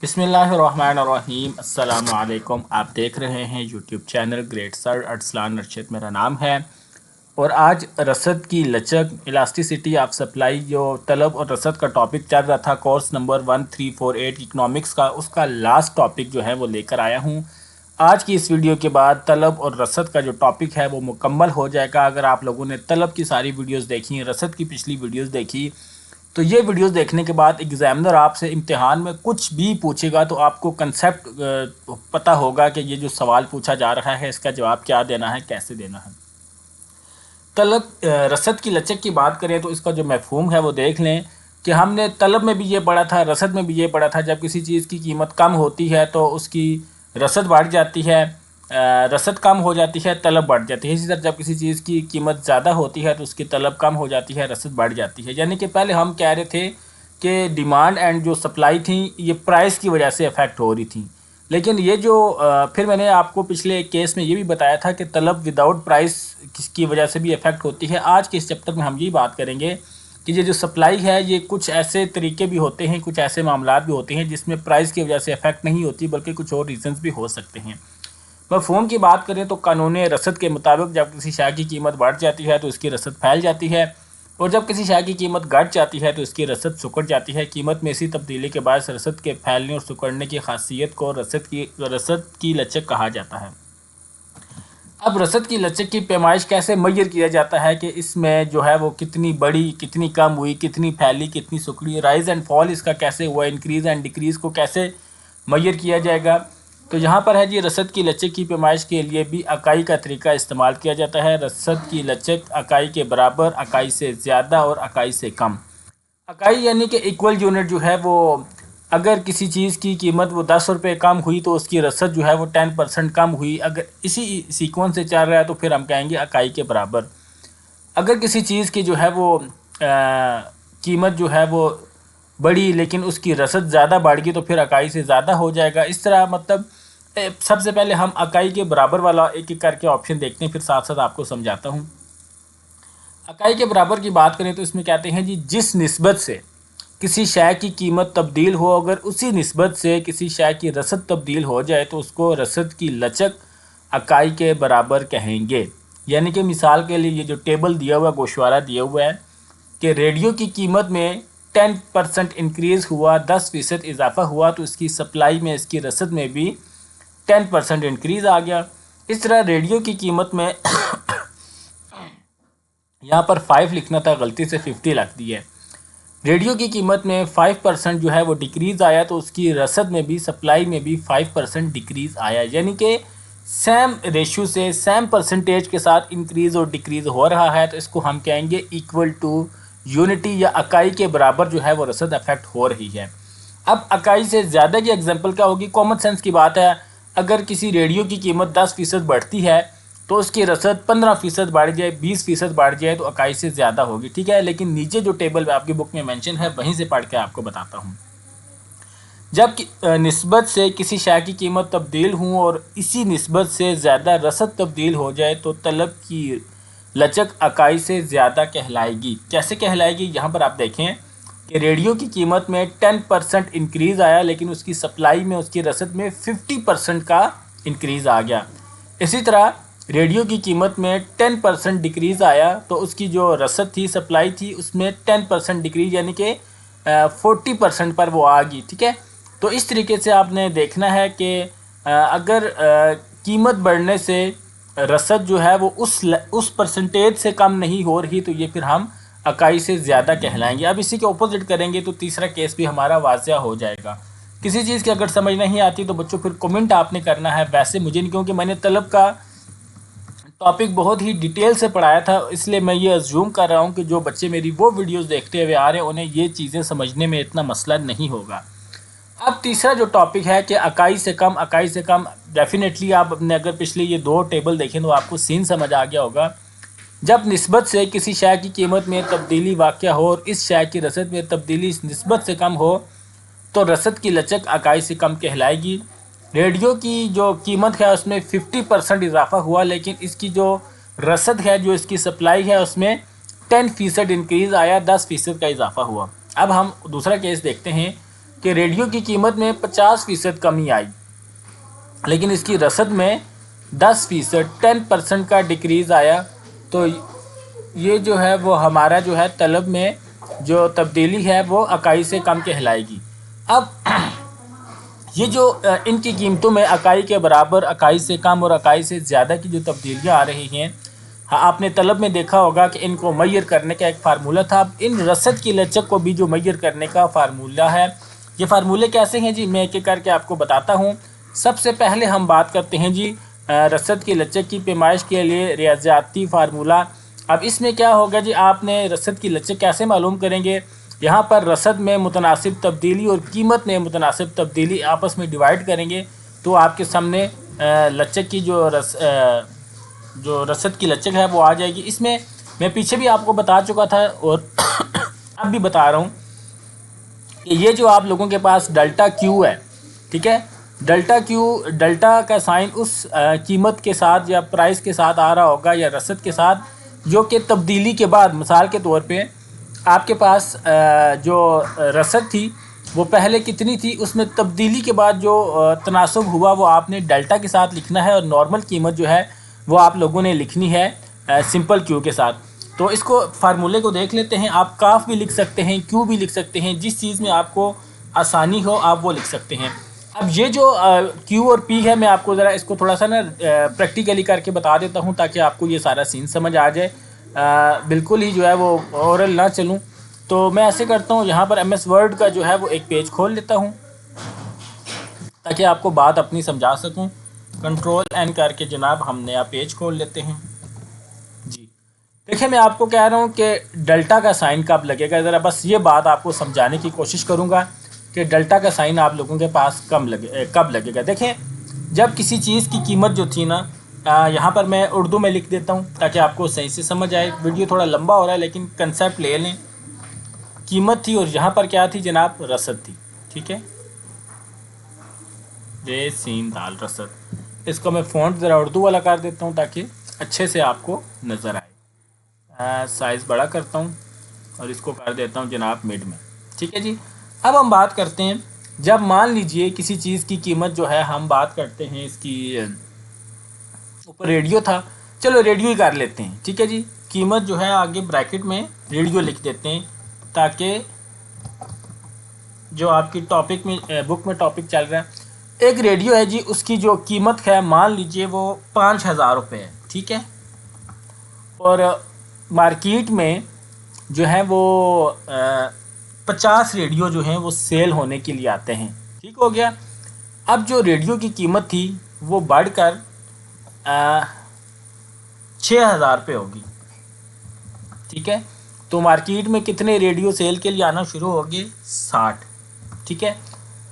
بسم اللہ الرحمن الرحیم، السلام علیکم۔ آپ دیکھ رہے ہیں یوٹیوب چینل گریٹ سر ارسلان ارشد، میرا نام ہے۔ اور آج رسد کی لچک، الاسٹیسٹی آف سپلائی، جو طلب اور رسد کا ٹاپک چل رہا تھا کورس نمبر 1348 اکنامکس کا، اس کا لاسٹ ٹاپک جو ہے وہ لے کر آیا ہوں۔ آج کی اس ویڈیو کے بعد طلب اور رسد کا جو ٹاپک ہے وہ مکمل ہو جائے گا۔ اگر آپ لوگوں نے طلب کی ساری ویڈیوز دیکھی، رسد کی پچھلی ویڈیوز دیکھی، تو یہ ویڈیوز دیکھنے کے بعد ایگزامنر آپ سے امتحان میں کچھ بھی پوچھے گا تو آپ کو کنسیپٹ پتہ ہوگا کہ یہ جو سوال پوچھا جا رہا ہے اس کا جواب کیا دینا ہے، کیسے دینا ہے۔ طلب رسد کی لچک کی بات کریں تو اس کا جو مفہوم ہے وہ دیکھ لیں کہ ہم نے طلب میں بھی یہ پڑھا تھا، رسد میں بھی یہ پڑھا تھا۔ جب کسی چیز کی قیمت کم ہوتی ہے تو اس کی رسد بڑھ جاتی ہے، رسد کم ہو جاتی ہے، طلب بڑھ جاتی ہے۔ اسی طرح جب کسی چیز کی قیمت زیادہ ہوتی ہے تو اس کی طلب کم ہو جاتی ہے، رسد بڑھ جاتی ہے۔ یعنی کہ پہلے ہم کہہ رہے تھے کہ ڈیمانڈ اینڈ جو سپلائی تھیں یہ پرائس کی وجہ سے افیکٹ ہو رہی تھیں، لیکن یہ جو پھر میں نے آپ کو پچھلے ایک کیس میں یہ بھی بتایا تھا کہ طلب وداؤٹ پرائس کی وجہ سے بھی افیکٹ ہوتی ہے۔ آج کے اس چیپٹر میں ہم یہی بات کریں گے کہ یہ جو سپلائی ہے یہ کچھ ایسے طریقے بھی ہوتے ہیں، کچھ ایسے معاملات بھی ہوتے ہیں جس میں پرائس کی وجہ سے افیکٹ نہیں ہوتی بلکہ کچھ اور ریزنز بھی ہو سکتے ہیں۔ مفہوم کی بات کریں تو قانون رسد کے مطابق جب کسی شے کی قیمت بڑھ جاتی ہے تو اس کی رسد پھیل جاتی ہے، اور جب کسی شے کی قیمت گھٹ جاتی ہے تو اس کی رسد سکڑ جاتی ہے۔ قیمت میں اسی تبدیلی کے باعث رسد کے پھیلنے اور سکڑنے کی خاصیت کو رسد کی لچک کہا جاتا ہے۔ اب رسد کی لچک کی پیمائش کیسے معیر کیا جاتا ہے کہ اس میں جو ہے وہ کتنی بڑی، کتنی کم ہوئی، کتنی پھیلی، کتنی سکڑی، رائز اینڈ فال اس کا کیسے ہوا، انکریز اینڈ ڈیکریز کو کیسے معیر کیا جائے گا۔ تو یہاں پر ہے جی رسد کی لچک کی پیمائش کے لیے بھی اکائی کا طریقہ استعمال کیا جاتا ہے۔ رسد کی لچک اکائی کے برابر، اکائی سے زیادہ اور اکائی سے کم۔ اکائی یعنی کہ ایکول یونٹ جو ہے وہ اگر کسی چیز کی قیمت وہ 10 روپے کم ہوئی تو اس کی رسد جو ہے وہ 10% کم ہوئی۔ اگر اسی سیکوینس سے چل رہا ہے تو پھر ہم کہیں گے اکائی کے برابر۔ اگر کسی چیز کی جو ہے وہ قیمت جو ہے وہ بڑی لیکن اس کی رسد زیادہ بڑھ گئی تو پھر اکائی سے زیادہ ہو جائے گا۔ اس طرح مطلب سب سے پہلے ہم اکائی کے برابر والا ایک ایک کر کے آپشن دیکھتے ہیں، پھر ساتھ ساتھ آپ کو سمجھاتا ہوں۔ اکائی کے برابر کی بات کریں تو اس میں کہتے ہیں جی جس نسبت سے کسی شے کی قیمت تبدیل ہو، اگر اسی نسبت سے کسی شے کی رسد تبدیل ہو جائے تو اس کو رسد کی لچک اکائی کے برابر کہیں گے۔ یعنی کہ مثال کے لیے یہ جو ٹیبل دیا ہوا ہے، گوشوارہ دیا ہوا ہے کہ ریڈیو کی قیمت میں 10% انکریز ہوا، 10% اضافہ ہوا تو اس کی سپلائی میں، اس کی رسد میں بھی 10% انکریز آ گیا۔ اس طرح ریڈیو کی قیمت میں یہاں پر 5 لکھنا تھا، غلطی سے 50 لکھ دی ہے۔ ریڈیو کی قیمت میں 5% جو ہے وہ ڈیکریز آیا تو اس کی رسد میں بھی، سپلائی میں بھی 5% ڈیکریز آیا۔ یعنی کہ سیم ریشو سے، سیم پرسنٹیج کے ساتھ انکریز اور ڈیکریز ہو رہا ہے تو اس کو ہم کہیں گے ایکول ٹو یونٹی یا اکائی کے برابر جو ہے وہ رسد افیکٹ ہو رہی ہے۔ اب اکائی سے زیادہ کی ایگزامپل کیا ہوگی؟ کامن سینس کی بات ہے، اگر کسی ریڈیو کی قیمت 10% بڑھتی ہے تو اس کی رسد 15% بڑھ جائے، 20% بڑھ جائے تو اکائی سے زیادہ ہوگی، ٹھیک ہے۔ لیکن نیچے جو ٹیبل آپ کی بک میں مینشن ہے وہیں سے پڑھ کے آپ کو بتاتا ہوں۔ جب نسبت سے کسی شے کی قیمت تبدیل ہوں اور اسی نسبت سے زیادہ رسد تبدیل ہو جائے تو طلب کی لچک اکائی سے زیادہ کہلائے گی۔ کیسے کہلائے گی؟ یہاں پر آپ دیکھیں کہ ریڈیو کی قیمت میں 10% انکریز آیا لیکن اس کی سپلائی میں، اس کی رسد میں 50% کا انکریز آ گیا۔ اسی طرح ریڈیو کی قیمت میں 10% ڈیکریز آیا تو اس کی جو رسد تھی، سپلائی تھی، اس میں 10% ڈیکریز یعنی کہ 40% پر وہ آ گئی، ٹھیک ہے۔ تو اس طریقے سے آپ نے دیکھنا ہے کہ اگر قیمت بڑھنے سے رسد جو ہے وہ اس پرسنٹیج سے کم نہیں ہو رہی تو یہ پھر ہم اکائی سے زیادہ کہلائیں گے۔ اب اسی کے اپوزٹ کریں گے تو تیسرا کیس بھی ہمارا واضح ہو جائے گا۔ کسی چیز کی اگر سمجھ نہیں آتی تو بچوں پھر کمنٹ آپ نے کرنا ہے، ویسے مجھے نہیں، کیونکہ میں نے طلب کا ٹاپک بہت ہی ڈیٹیل سے پڑھایا تھا، اس لیے میں یہ ازیوم کر رہا ہوں کہ جو بچے میری وہ ویڈیوز دیکھتے ہوئے آ رہے ہیں انہیں یہ چیزیں سمجھنے میں اتنا مسئلہ نہیں ہوگا۔ اب تیسرا جو ٹاپک ہے کہ اکائی سے کم، اکائی سے کم، ڈیفینیٹلی آپ نے اگر پچھلے یہ 2 ٹیبل دیکھیں تو آپ کو سین سمجھ آ گیا ہوگا۔ جب نسبت سے کسی شے کی قیمت میں تبدیلی واقع ہو اور اس شے کی رسد میں تبدیلی اس نسبت سے کم ہو تو رسد کی لچک اکائی سے کم کہلائے گی۔ ریڈیو کی جو قیمت ہے اس میں 50% اضافہ ہوا لیکن اس کی جو رسد ہے، جو اس کی سپلائی ہے، اس میں 10% انکریز آیا، 10% کا اضافہ ہوا۔ اب ہم دوسرا کیس دیکھتے ہیں کہ ریڈیو کی قیمت میں 50% کمی آئی، لیکن اس کی رسد میں 10% کا ڈکریز آیا۔ تو یہ جو ہے وہ ہمارا جو ہے طلب میں جو تبدیلی ہے وہ اکائی سے کم کہلائے گی۔ اب یہ جو ان کی قیمتوں میں اکائی کے برابر، اکائی سے کم اور اکائی سے زیادہ کی جو تبدیلیاں آ رہی ہیں، آپ نے طلب میں دیکھا ہوگا کہ ان کو میئر کرنے کا ایک فارمولہ تھا۔ اب ان رسد کی لچک کو بھی جو میئر کرنے کا فارمولہ ہے، یہ فارمولے کیسے ہیں جی، میں ایک ایک کر کے آپ کو بتاتا ہوں۔ سب سے پہلے ہم بات کرتے ہیں جی رسد کی لچک کی پیمائش کے لیے ریاضیاتی فارمولہ۔ اب اس میں کیا ہوگا جی، آپ نے رسد کی لچک کیسے معلوم کریں گے؟ یہاں پر رسد میں متناسب تبدیلی اور قیمت میں متناسب تبدیلی آپس میں ڈیوائڈ کریں گے تو آپ کے سامنے لچک کی جو رسد کی لچک ہے وہ آ جائے گی۔ اس میں پیچھے بھی آپ کو بتا چکا تھا اور اب بھی بتا رہا ہوں کہ یہ جو آپ لوگوں کے پاس ڈیلٹا کیو ہے، ٹھیک ہے، ڈیلٹا کا سائن اس قیمت کے ساتھ یا پرائس کے ساتھ آ رہا ہوگا یا رسد کے ساتھ جو کہ تبدیلی کے بعد، مثال کے طور پہ آپ کے پاس جو رسد تھی وہ پہلے کتنی تھی، اس میں تبدیلی کے بعد جو تناسب ہوا وہ آپ نے ڈیلٹا کے ساتھ لکھنا ہے، اور نارمل قیمت جو ہے وہ آپ لوگوں نے لکھنی ہے سمپل کیو کے ساتھ۔ تو اس کو فارمولے کو دیکھ لیتے ہیں۔ آپ کاف بھی لکھ سکتے ہیں، کیو بھی لکھ سکتے ہیں، جس چیز میں آپ کو آسانی ہو آپ وہ لکھ سکتے ہیں۔ اب یہ جو کیو اور پی ہے، میں آپ کو ذرا اس کو تھوڑا سا نا پریکٹیکلی کر کے بتا دیتا ہوں تاکہ آپ کو یہ سارا سین سمجھ آ جائے، بالکل ہی جو ہے وہ اورل نہ چلوں۔ تو میں ایسے کرتا ہوں، یہاں پر ایم ایس ورڈ کا جو ہے وہ ایک پیج کھول لیتا ہوں تاکہ آپ کو بات اپنی سمجھا سکوں۔ کنٹرول این کر کے جناب ہم نیا پیج کھول لیتے ہیں جی۔ دیکھیں میں آپ کو کہہ رہا ہوں کہ ڈیلٹا کا سائن کب لگے گا، ذرا بس یہ بات آپ کو سمجھانے کی کوشش کروں گا کہ ڈیلٹا کا سائن آپ لوگوں کے پاس کب لگے گا۔ دیکھیں جب کسی چیز کی قیمت جو تھی نا، یہاں پر میں اردو میں لکھ دیتا ہوں تاکہ آپ کو صحیح سے سمجھ آئے۔ ویڈیو تھوڑا لمبا ہو رہا ہے لیکن کنسیپٹ لے لیں۔ قیمت تھی اور یہاں پر کیا تھی جناب، رسد تھی، ٹھیک ہے، ر س د رسد۔ اس کو میں فونٹ ذرا اردو والا کر دیتا ہوں تاکہ اچھے سے آپ کو نظر آئے۔ سائز بڑا کرتا ہوں اور اس کو کر دیتا ہوں جناب مڈ میں، ٹھیک ہے جی۔ اب ہم بات کرتے ہیں، جب مان لیجئے کسی چیز کی قیمت جو ہے، ہم بات کرتے ہیں اس کی، اوپر ریڈیو تھا، چلو ریڈیو ہی کر لیتے ہیں، ٹھیک ہے جی۔ قیمت جو ہے آگے بریکٹ میں ریڈیو لکھ دیتے ہیں تاکہ جو آپ کی ٹاپک میں بک میں ٹاپک چل رہا ہے، ایک ریڈیو ہے جی، اس کی جو قیمت ہے مان لیجئے وہ 5000 روپے ہے، ٹھیک ہے، اور مارکیٹ میں جو ہے وہ 50 ریڈیو جو ہیں وہ سیل ہونے کے لیے آتے ہیں، ٹھیک ہو گیا۔ اب جو ریڈیو کی قیمت تھی وہ بڑھ کر 6000 روپے ہوگی، ٹھیک ہے، تو مارکیٹ میں کتنے ریڈیو سیل کے لیے آنا شروع ہو گئے، 60، ٹھیک ہے۔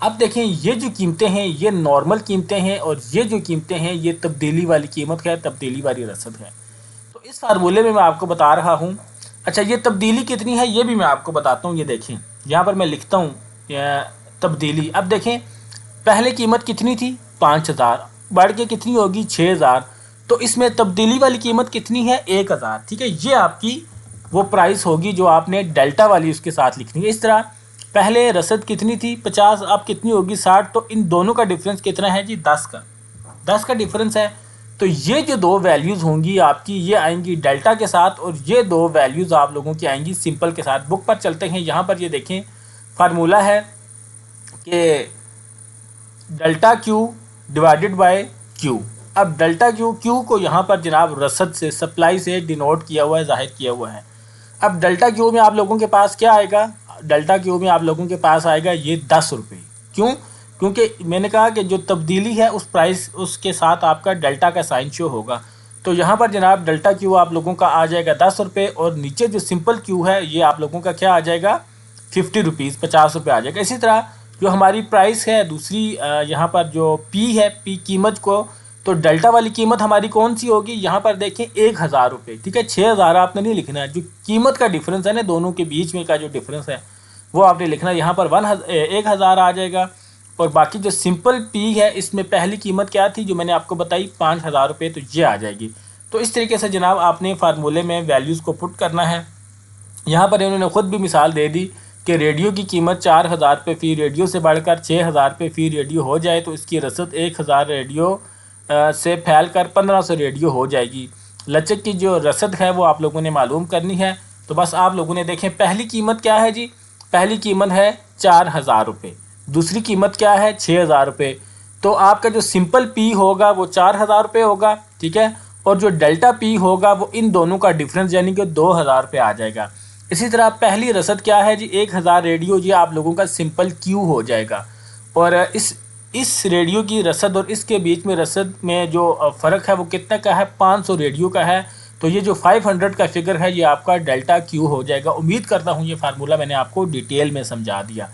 اب دیکھیں یہ جو قیمتیں ہیں یہ نارمل قیمتیں ہیں اور یہ جو قیمتیں ہیں یہ تبدیلی والی قیمت ہے، تبدیلی والی رسد ہے۔ تو اس فارمولے میں آپ کو بتا رہا ہوں۔ اچھا یہ تبدیلی کتنی ہے یہ بھی میں آپ کو بتاتا ہوں، یہ دیکھیں یہاں پر میں لکھتا ہوں تبدیلی۔ اب دیکھیں پہلے قیمت کتنی تھی، 5000، بڑھ کے کتنی ہوگی، 6000، تو اس میں تبدیلی والی قیمت کتنی ہے، 1000، ٹھیک ہے۔ یہ آپ کی وہ پرائس ہوگی جو آپ نے ڈیلٹا والی اس کے ساتھ لکھنی ہے۔ اس طرح پہلے رسد کتنی تھی، 50، اب کتنی ہوگی، 60، تو ان دونوں کا ڈفرنس کتنا ہے جی، 10 کا ڈفرنس ہے۔ تو یہ جو دو ویلیوز ہوں گی آپ کی، یہ آئیں گی ڈیلٹا کے ساتھ اور یہ دو ویلیوز آپ لوگوں کی آئیں گی سمپل کے ساتھ۔ بک پر چلتے ہیں، یہاں پر یہ دیکھیں فارمولہ ہے کہ delta cube divided by Q. اب ڈیلٹا کیو کو یہاں پر جناب رسد سے، سپلائی سے ڈینوٹ کیا ہوا ہے، ظاہر کیا ہوا ہے۔ اب ڈیلٹا کیو میں آپ لوگوں کے پاس کیا آئے گا، ڈیلٹا کیو میں آپ لوگوں کے پاس آئے گا یہ 10 روپے۔ کیوں؟ کیونکہ میں نے کہا کہ جو تبدیلی ہے اس پرائس، اس کے ساتھ آپ کا ڈیلٹا کا سائن شو ہوگا۔ تو یہاں پر جناب ڈیلٹا کیو آپ لوگوں کا آ جائے گا 10 روپے، اور نیچے جو سمپل کیو ہے یہ آپ لوگوں کا کیا آ جائے گا، 50 روپیز، 50 روپے آ جائے گا۔ اسی طرح جو ہماری پرائس ہے دوسری، یہاں پر جو پی ہے، پی قیمت کو، تو ڈیلٹا والی قیمت ہماری کون سی ہوگی، یہاں پر دیکھیں 1000 روپے، ٹھیک ہے، 6000 آپ نے نہیں لکھنا ہے، جو قیمت کا ڈفرنس ہے نا دونوں کے بیچ میں کا جو ڈفرنس ہے وہ آپ نے لکھنا ہے۔ یہاں پر 1000 آ جائے گا، اور باقی جو سمپل پی ہے اس میں پہلی قیمت کیا تھی جو میں نے آپ کو بتائی، 5000 روپے، تو یہ آ جائے گی۔ تو اس طریقے سے جناب آپ نے فارمولے میں ویلیوز کو پٹ کرنا ہے۔ یہاں پر انہوں نے خود بھی مثال دے دی کہ ریڈیو کی قیمت 4,000 روپے فی ریڈیو سے بڑھ کر 6,000 روپے فی ریڈیو ہو جائے تو اس کی رسد 1,000 ریڈیو سے پھیل کر 1,500 ریڈیو ہو جائے گی۔ لچک کی جو رسد ہے وہ آپ لوگوں نے معلوم کرنی ہے۔ تو بس آپ لوگوں نے دیکھیں پہلی قیمت کیا ہے جی، پہلی قیمت ہے 4,000 روپے، دوسری قیمت کیا ہے 6,000 روپے۔ تو آپ کا جو سمپل پی ہوگا وہ 4,000 روپے ہوگا، ٹھیک ہے، اور جو ڈیلٹا پی ہوگا وہ ان دونوں کا ڈفرنس یعنی کہ 2,000 روپے آ جائے گا۔ اسی طرح پہلی رسد کیا ہے جی 1,000 ریڈیو، یہ آپ لوگوں کا سمپل کیو ہو جائے گا، اور اس ریڈیو کی رسد اور اس کے بیچ میں رسد میں جو فرق ہے وہ کتنے کا ہے، 500 ریڈیو کا ہے۔ تو یہ جو 500 کا فگر ہے یہ آپ کا ڈیلٹا کیو ہو جائے گا۔ امید کرتا ہوں یہ فارمولہ میں نے آپ کو ڈیٹیل میں سمجھا دیا،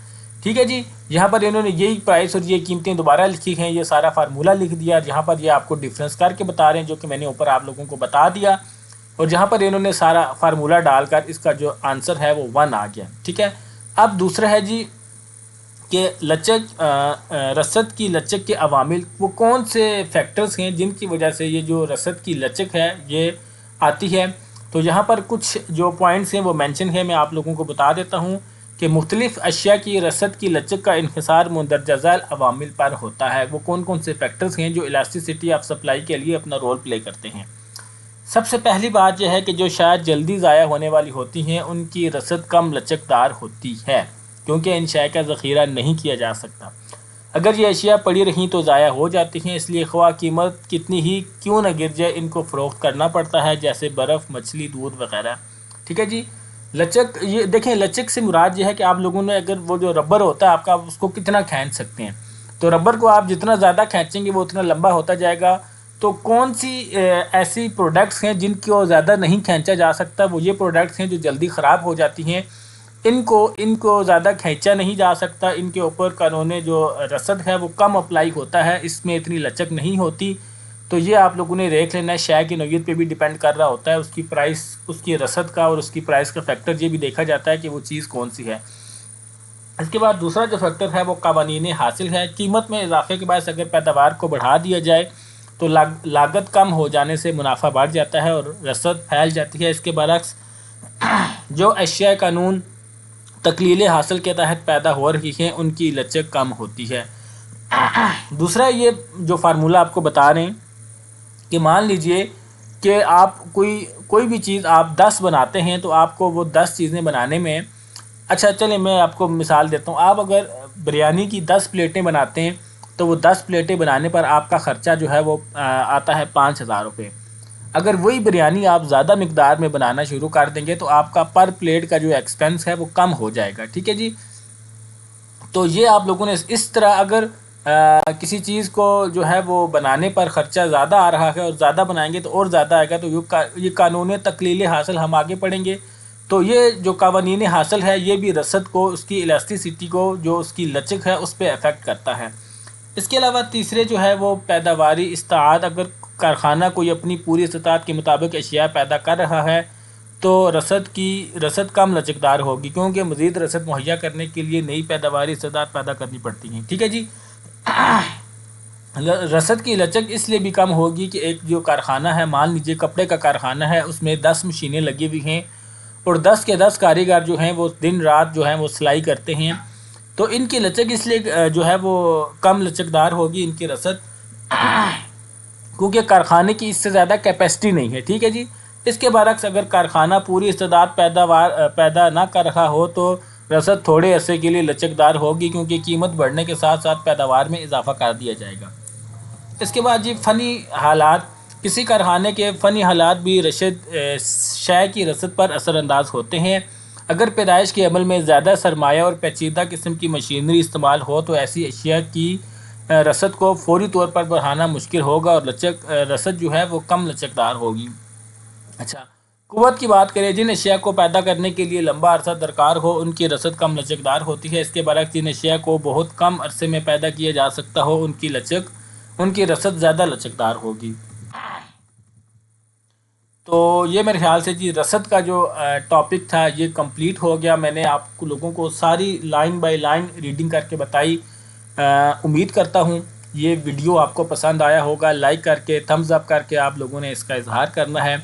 ٹھیک ہے جی۔ یہاں پر انہوں نے یہی پرائس اور یہ قیمتیں دوبارہ لکھی ہیں، یہ سارا فارمولہ لکھ دیا، جہاں پر یہ آپ کو ڈفرینس کر کے بتا رہے ہیں جو کہ میں نے اوپر آپ لوگوں کو بتا دیا، اور جہاں پر انہوں نے سارا فارمولہ ڈال کر اس کا جو آنسر ہے وہ 1 آ گیا، ٹھیک ہے۔ اب دوسرا ہے جی کہ لچک رسد کی لچک کے عوامل وہ کون سے فیکٹرز ہیں جن کی وجہ سے یہ جو رسد کی لچک ہے یہ آتی ہے۔ تو یہاں پر کچھ جو پوائنٹس ہیں وہ مینشن ہے، میں آپ لوگوں کو بتا دیتا ہوں کہ مختلف اشیاء کی رسد کی لچک کا انحصار مندرجہ ذیل عوامل پر ہوتا ہے۔ وہ کون کون سے فیکٹرز ہیں جو الاسٹیسٹی آف سپلائی کے لیے اپنا رول پلے کرتے ہیں۔ سب سے پہلی بات یہ ہے کہ جو شاید جلدی ضائع ہونے والی ہوتی ہیں ان کی رسد کم لچکدار ہوتی ہے، کیونکہ ان شے کا ذخیرہ نہیں کیا جا سکتا۔ اگر یہ اشیاء پڑی رہیں تو ضائع ہو جاتی ہیں، اس لیے خواہ قیمت کتنی ہی کیوں نہ گر جائے ان کو فروخت کرنا پڑتا ہے، جیسے برف، مچھلی، دودھ وغیرہ، ٹھیک ہے جی۔ لچک، یہ دیکھیں لچک سے مراد یہ ہے کہ آپ لوگوں نے اگر وہ جو ربر ہوتا ہے آپ کا اس کو کتنا کھینچ سکتے ہیں، تو ربر کو آپ جتنا زیادہ کھینچیں گے وہ اتنا لمبا ہوتا جائے گا۔ تو کون سی ایسی پروڈکٹس ہیں جن کو زیادہ نہیں کھینچا جا سکتا، وہ یہ پروڈکٹس ہیں جو جلدی خراب ہو جاتی ہیں، ان کو زیادہ کھینچا نہیں جا سکتا، ان کے اوپر قانون جو رسد ہے وہ کم اپلائی ہوتا ہے، اس میں اتنی لچک نہیں ہوتی۔ تو یہ آپ لوگوں نے دیکھ لینا ہے، شے کی نوعیت پہ بھی ڈیپینڈ کر رہا ہوتا ہے، اس کی پرائس، اس کی رسد کا اور اس کی پرائس کا فیکٹر یہ بھی دیکھا جاتا ہے کہ وہ چیز کون سی ہے۔ اس کے بعد دوسرا جو فیکٹر ہے وہ قوانین حاصل ہے۔ قیمت میں اضافے کے باعث اگر پیداوار کو بڑھا دیا جائے تو لاگت کم ہو جانے سے منافع بڑھ جاتا ہے اور رسد پھیل جاتی ہے۔ اس کے برعکس جو اشیاء قانون تقلیل حاصل کے تحت پیدا ہو رہی ہیں ان کی لچک کم ہوتی ہے۔ دوسرا یہ جو فارمولہ آپ کو بتا رہے ہیں کہ مان لیجئے کہ آپ کوئی بھی چیز آپ 10 بناتے ہیں تو آپ کو وہ 10 چیزیں بنانے میں، اچھا چلیں میں آپ کو مثال دیتا ہوں، آپ اگر بریانی کی 10 پلیٹیں بناتے ہیں تو وہ 10 پلیٹیں بنانے پر آپ کا خرچہ جو ہے وہ آتا ہے 5,000 روپے۔ اگر وہی بریانی آپ زیادہ مقدار میں بنانا شروع کر دیں گے تو آپ کا پر پلیٹ کا جو ایکسپینس ہے وہ کم ہو جائے گا، ٹھیک ہے جی۔ تو یہ آپ لوگوں نے اس طرح اگر کسی چیز کو جو ہے وہ بنانے پر خرچہ زیادہ آ رہا ہے اور زیادہ بنائیں گے تو اور زیادہ آئے گا، تو یہ قانون تقلیل حاصل ہم آگے پڑھیں گے۔ تو یہ جو قوانین حاصل ہے یہ بھی رسد کو، اس کی الاسٹیسٹی کو، جو اس کی لچک ہے اس پہ افیکٹ کرتا ہے۔ اس کے علاوہ تیسرے جو ہے وہ پیداواری استعداد، اگر کارخانہ کوئی اپنی پوری استطاعت کے مطابق اشیاء پیدا کر رہا ہے تو رسد کم لچکدار ہوگی، کیونکہ مزید رسد مہیا کرنے کے لیے نئی پیداواری استعداد پیدا کرنی پڑتی ہیں، ٹھیک ہے جی۔ رسد کی لچک اس لیے بھی کم ہوگی کہ ایک جو کارخانہ ہے، مان لیجئے کپڑے کا کارخانہ ہے، اس میں 10 مشینیں لگی ہوئی ہیں اور 10 کے 10 کاریگر جو ہیں وہ دن رات جو ہیں وہ سلائی کرتے ہیں، تو ان کی لچک اس لیے جو ہے وہ کم لچکدار ہوگی ان کی رسد، کیونکہ کارخانے کی اس سے زیادہ کیپیسٹی نہیں ہے، ٹھیک ہے جی۔ اس کے برعکس اگر کارخانہ پوری استعداد پیدا نہ کر رہا ہو تو رسد تھوڑے عرصے کے لیے لچکدار ہوگی، کیونکہ قیمت بڑھنے کے ساتھ ساتھ پیداوار میں اضافہ کر دیا جائے گا۔ اس کے بعد جی فنی حالات، کسی کارخانے کے فنی حالات بھی شے کی رسد پر اثر انداز ہوتے ہیں۔ اگر پیدائش کے عمل میں زیادہ سرمایہ اور پیچیدہ قسم کی مشینری استعمال ہو تو ایسی اشیاء کی رسد کو فوری طور پر بڑھانا مشکل ہوگا اور رسد جو ہے وہ کم لچکدار ہوگی۔ اچھا، قوت کی بات کریں، جن اشیاء کو پیدا کرنے کے لیے لمبا عرصہ درکار ہو ان کی رسد کم لچکدار ہوتی ہے۔ اس کے برعکس جن اشیاء کو بہت کم عرصے میں پیدا کیا جا سکتا ہو ان کی رسد زیادہ لچکدار ہوگی۔ تو یہ میرے خیال سے جی رسد کا جو ٹاپک تھا یہ کمپلیٹ ہو گیا۔ میں نے آپ لوگوں کو ساری لائن بائی لائن ریڈنگ کر کے بتائی۔ امید کرتا ہوں یہ ویڈیو آپ کو پسند آیا ہوگا۔ لائک کر کے، تھمز اپ کر کے آپ لوگوں نے اس کا اظہار کرنا ہے۔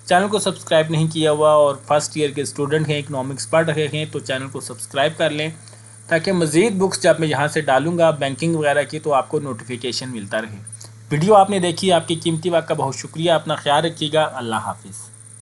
چینل کو سبسکرائب نہیں کیا ہوا اور فرسٹ ایئر کے اسٹوڈنٹ ہیں، اکنامکس پڑھ رہے ہیں، تو چینل کو سبسکرائب کر لیں تاکہ مزید بکس جب میں یہاں سے ڈالوں گا بینکنگ وغیرہ کی تو آپ کو نوٹیفیکیشن ملتا رہے۔ ویڈیو آپ نے دیکھی، آپ کی قیمتی وقت کا بہت شکریہ، اپنا خیال رکھیے گا، اللہ حافظ۔